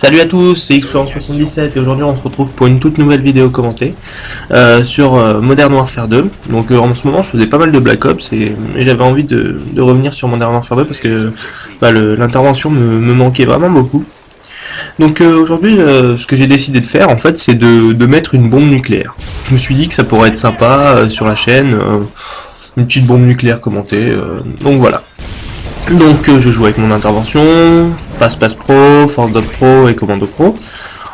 Salut à tous, c'est Explorer77 et aujourd'hui on se retrouve pour une toute nouvelle vidéo commentée sur Modern Warfare 2. Donc en ce moment je faisais pas mal de Black Ops et j'avais envie de revenir sur Modern Warfare 2 parce que l'intervention me manquait vraiment beaucoup. Donc aujourd'hui ce que j'ai décidé de faire en fait c'est de mettre une bombe nucléaire. Je me suis dit que ça pourrait être sympa sur la chaîne, une petite bombe nucléaire commentée, donc voilà. Donc je joue avec mon intervention, Pass Pro, Force Pro et Commando Pro.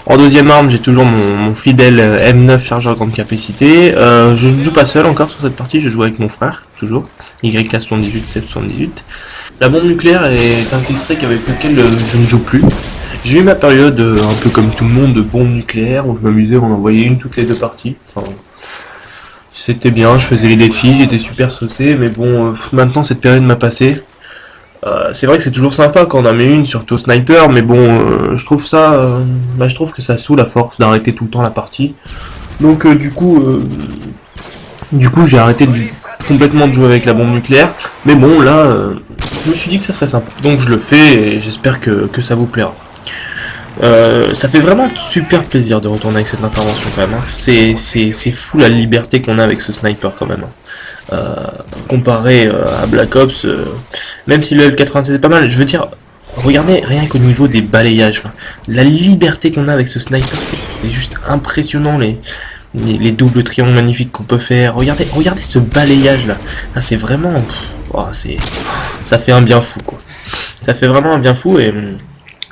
En deuxième arme, j'ai toujours mon fidèle M9 chargeur grande capacité. Je ne joue pas seul encore sur cette partie, je joue avec mon frère, toujours. YK78-778. La bombe nucléaire est un kill-streak avec lequel je ne joue plus. J'ai eu ma période, un peu comme tout le monde, de bombe nucléaire, où je m'amusais à en envoyer une toutes les deux parties. Enfin, c'était bien, je faisais les défis, j'étais super saucé, mais bon, maintenant cette période m'a passé. C'est vrai que c'est toujours sympa quand on en met une, surtout au sniper, mais bon, je trouve ça, je trouve que ça saoule à force d'arrêter tout le temps la partie. Donc du coup, j'ai arrêté complètement de jouer avec la bombe nucléaire. Mais bon, là, je me suis dit que ça serait sympa. Donc je le fais et j'espère que ça vous plaira. Ça fait vraiment super plaisir de retourner avec cette intervention quand même. Hein. C'est fou la liberté qu'on a avec ce sniper quand même. Hein. Comparé à Black Ops, même si le L96 est pas mal, je veux dire, regardez rien qu'au niveau des balayages, la liberté qu'on a avec ce sniper, c'est juste impressionnant, les doubles triangles magnifiques qu'on peut faire. Regardez ce balayage là, c'est vraiment, ça fait un bien fou quoi. Ça fait vraiment un bien fou et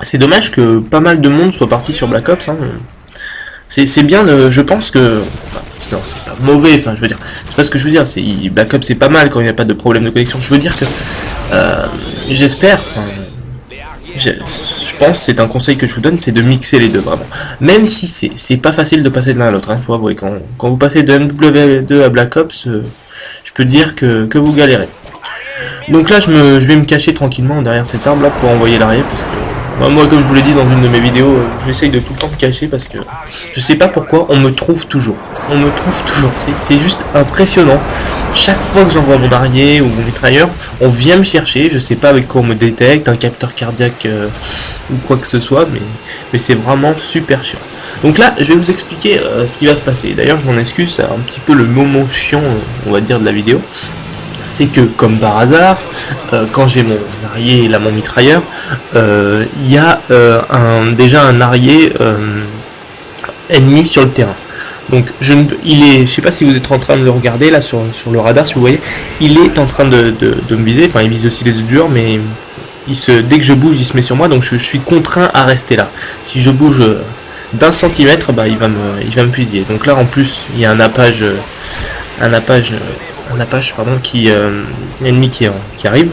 c'est dommage que pas mal de monde soit parti sur Black Ops. Hein. C'est bien, je pense que... Non, c'est pas mauvais, enfin je veux dire, c'est pas ce que je veux dire, Black Ops c'est pas mal quand il n'y a pas de problème de connexion, je veux dire que, j'espère, je pense, c'est un conseil que je vous donne, c'est de mixer les deux vraiment, même si c'est pas facile de passer de l'un à l'autre, hein, faut avouer, quand vous passez de MW2 à Black Ops, je peux dire que vous galérez. Donc là je vais me cacher tranquillement derrière cette arbre là pour envoyer l'arrière, parce que moi, comme je vous l'ai dit dans une de mes vidéos, j'essaye de tout le temps me cacher parce que je sais pas pourquoi, on me trouve toujours. C'est juste impressionnant. Chaque fois que j'envoie mon arrier ou mon mitrailleur, on vient me chercher. Je sais pas avec quoi on me détecte, un capteur cardiaque ou quoi que ce soit, mais c'est vraiment super chiant. Donc là, je vais vous expliquer ce qui va se passer. D'ailleurs, je m'en excuse, c'est un petit peu le moment chiant, on va dire, de la vidéo. C'est que, comme par hasard, quand j'ai mon arrier et là mon mitrailleur, il y a déjà un arrier ennemi sur le terrain. Donc je sais pas si vous êtes en train de le regarder là sur le radar, si vous voyez, il est en train de me viser, enfin il vise aussi les autres joueurs, mais dès que je bouge, il se met sur moi, donc je suis contraint à rester là. Si je bouge d'un centimètre, il va me fusiller. Donc là en plus, il y a un appage ennemi qui arrive.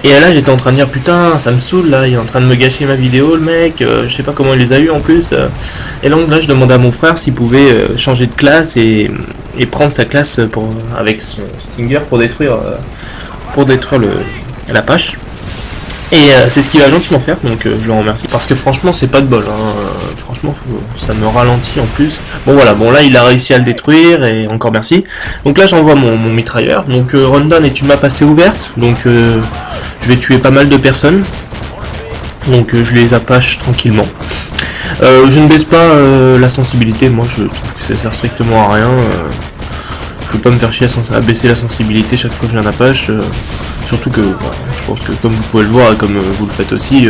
Et là j'étais en train de dire putain ça me saoule là, il est en train de me gâcher ma vidéo le mec, je sais pas comment il les a eu en plus. Et donc là je demandais à mon frère s'il pouvait changer de classe et prendre sa classe avec son Stinger pour détruire la pâche. Et c'est ce qu'il va gentiment faire, donc je le remercie. Parce que franchement, c'est pas de bol. Hein. Franchement, ça me ralentit en plus. Bon voilà, là il a réussi à le détruire, et encore merci. Donc là j'envoie mon mitrailleur. Donc Rundown est une map assez ouverte, donc je vais tuer pas mal de personnes. Donc je les apache tranquillement. Je ne baisse pas la sensibilité, moi je trouve que ça sert strictement à rien. Je veux pas me faire chier à baisser la sensibilité chaque fois que j'ai un apache, surtout que je pense que comme vous pouvez le voir et comme vous le faites aussi,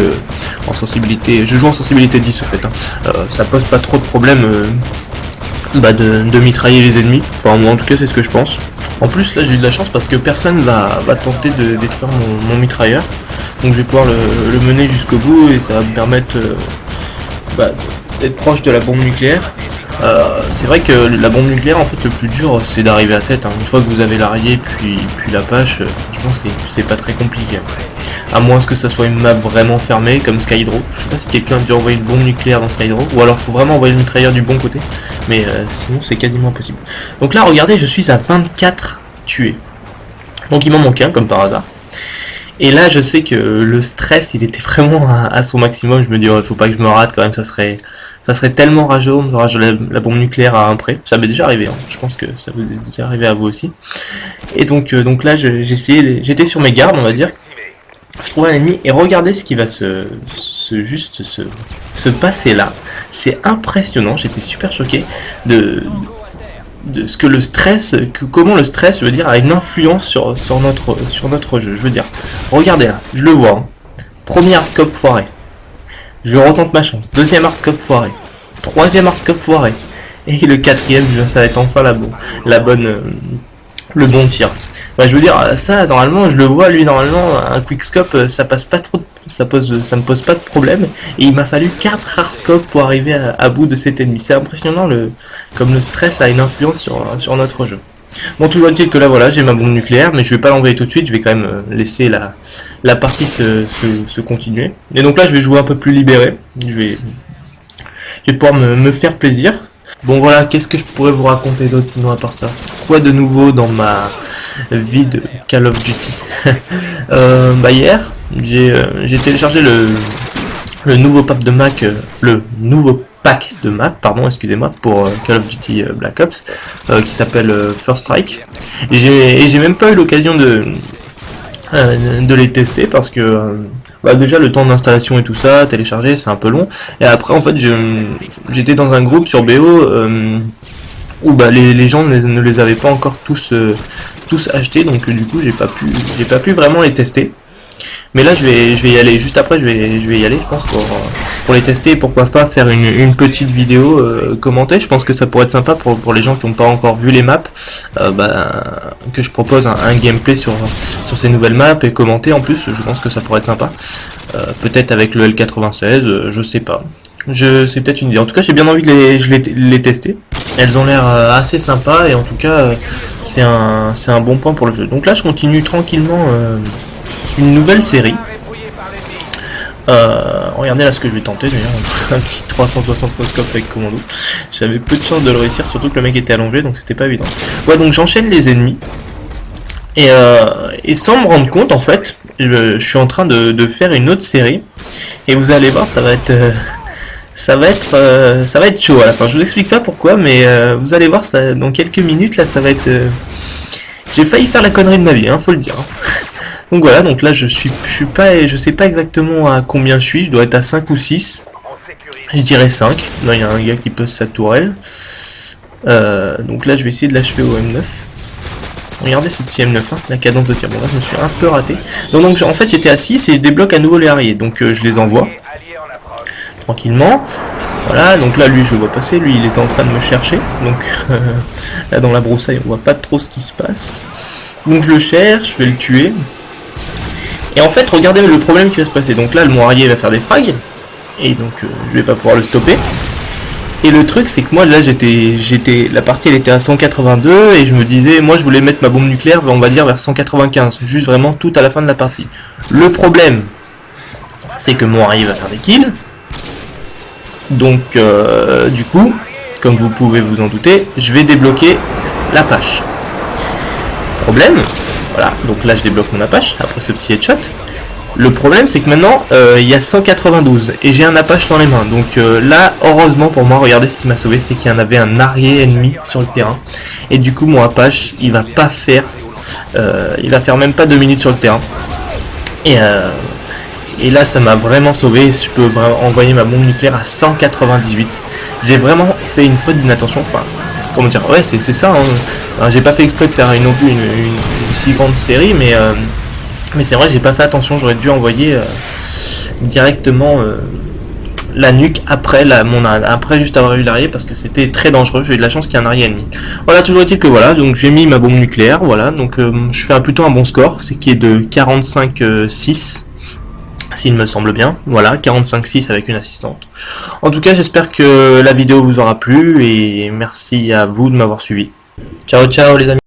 en sensibilité, je joue en sensibilité 10 au fait, hein, ça pose pas trop de problème de mitrailler les ennemis, enfin moi en tout cas c'est ce que je pense. En plus là j'ai eu de la chance parce que personne va tenter de détruire mon mitrailleur, donc je vais pouvoir le mener jusqu'au bout et ça va me permettre d'être proche de la bombe nucléaire. C'est vrai que la bombe nucléaire, en fait, le plus dur, c'est d'arriver à 7. Hein. Une fois que vous avez l'arrier puis la pâche, franchement, c'est pas très compliqué. À moins que ça soit une map vraiment fermée, comme Skydro. Je sais pas si quelqu'un a déjà envoyé une bombe nucléaire dans Skydro, ou alors faut vraiment envoyer le mitrailleur du bon côté, mais sinon c'est quasiment impossible. Donc là, regardez, je suis à 24 tués. Donc il m'en manque un, comme par hasard. Et là, je sais que le stress, il était vraiment à son maximum. Je me dis, faut pas que je me rate quand même, ça serait tellement rageant de rager la bombe nucléaire à un près. Ça m'est déjà arrivé, hein. Je pense que ça vous est déjà arrivé à vous aussi. Et donc là, j'étais sur mes gardes, on va dire. je trouve un ennemi et regardez ce qui va se passer là. C'est impressionnant, j'étais super choqué de ce que le stress, comment le stress, je veux dire, a une influence sur notre jeu. Je veux dire, regardez là, je le vois. Hein. Premier hardscope foiré. Je retente ma chance. Deuxième hardscope foiré. Troisième hardscope foiré. Et le quatrième, ça va être enfin le bon tir. Bah, je veux dire, ça, normalement, je le vois, lui, normalement, un quickscope, ça passe pas trop, ça me pose pas de problème. Et il m'a fallu 4 hardscopes pour arriver à bout de cet ennemi. C'est impressionnant, comme le stress a une influence sur notre jeu. Bon, toujours est-il que là, voilà, j'ai ma bombe nucléaire, mais je vais pas l'envoyer tout de suite, je vais quand même laisser la partie se continuer. Et donc là, je vais jouer un peu plus libéré. Je vais pouvoir me faire plaisir. Bon voilà, qu'est-ce que je pourrais vous raconter d'autre sinon à part ça? Quoi de nouveau dans ma vie de Call of Duty? Bah hier, j'ai téléchargé le nouveau pack de Mac, pardon, excusez-moi, pour Call of Duty Black Ops, qui s'appelle First Strike. Et j'ai même pas eu l'occasion de les tester parce que bah déjà le temps d'installation et tout ça, télécharger, c'est un peu long. Et après en fait j'étais dans un groupe sur BO où bah les gens ne les avaient pas encore tous achetés, donc du coup j'ai pas pu vraiment les tester. Mais là je vais y aller juste après, je vais y aller je pense pour les tester et pourquoi pas faire une petite vidéo commentée. Je pense que ça pourrait être sympa pour les gens qui n'ont pas encore vu les maps, que je propose un gameplay sur ces nouvelles maps et commenter en plus. Je pense que ça pourrait être sympa, peut-être avec le L96, je sais pas. C'est peut-être une idée. En tout cas, j'ai bien envie de les tester. Elles ont l'air assez sympas et en tout cas, c'est un bon point pour le jeu. Donc là, je continue tranquillement une nouvelle série. Regardez là ce que je vais tenter d'ailleurs, un petit 360 scope avec commando. J'avais peu de chance de le réussir, surtout que le mec était allongé, donc c'était pas évident. Ouais, donc j'enchaîne les ennemis. Et sans me rendre compte, en fait, je suis en train de faire une autre série. Et vous allez voir, ça va être chaud à la fin. Je vous explique pas pourquoi, mais vous allez voir, ça, dans quelques minutes, là, ça va être... J'ai failli faire la connerie de ma vie, hein, faut le dire. Donc voilà, donc là je sais pas exactement à combien je suis, je dois être à 5 ou 6. Je dirais 5. Là il y a un gars qui pose sa tourelle. Donc là je vais essayer de l'achever au M9. Regardez ce petit M9, hein, la cadence de tir. Bon là je me suis un peu raté. Donc en fait j'étais à 6 et je débloque à nouveau les arriers. Donc je les envoie. Tranquillement. Voilà, donc là lui je le vois passer, lui il était en train de me chercher. Donc là dans la broussaille on voit pas trop ce qui se passe. Donc je le cherche, je vais le tuer. Et en fait, regardez le problème qui va se passer. Donc là, le moirier va faire des frags. Et donc, je vais pas pouvoir le stopper. Et le truc, c'est que moi, là, la partie, elle était à 182. Et je me disais, moi, je voulais mettre ma bombe nucléaire, on va dire, vers 195. Juste vraiment tout à la fin de la partie. Le problème, c'est que moirier va faire des kills. Donc, du coup, comme vous pouvez vous en douter, je vais débloquer l'Apache. Problème, voilà, donc là je débloque mon Apache après ce petit headshot. Le problème c'est que maintenant il y a 192 et j'ai un Apache dans les mains. Donc là, heureusement pour moi, regardez ce qui m'a sauvé, c'est qu'il y en avait un arrière ennemi sur le terrain. Et du coup mon Apache il va faire même pas 2 minutes sur le terrain. Et là ça m'a vraiment sauvé, je peux vraiment envoyer ma bombe nucléaire à 198. J'ai vraiment fait une faute d'inattention, enfin... Comment dire, ouais c'est ça, hein. J'ai pas fait exprès de faire non plus une si grande série, mais c'est vrai que j'ai pas fait attention, j'aurais dû envoyer directement la nuque après juste avoir eu l'arrière, parce que c'était très dangereux, j'ai eu de la chance qu'il y ait un arrière ennemi. Voilà, toujours est-il que voilà, donc j'ai mis ma bombe nucléaire, voilà, donc je fais plutôt un bon score, c'est qui est de 45-6. S'il me semble bien, voilà, 45-6 avec une assistante. En tout cas, j'espère que la vidéo vous aura plu et merci à vous de m'avoir suivi. Ciao, ciao les amis.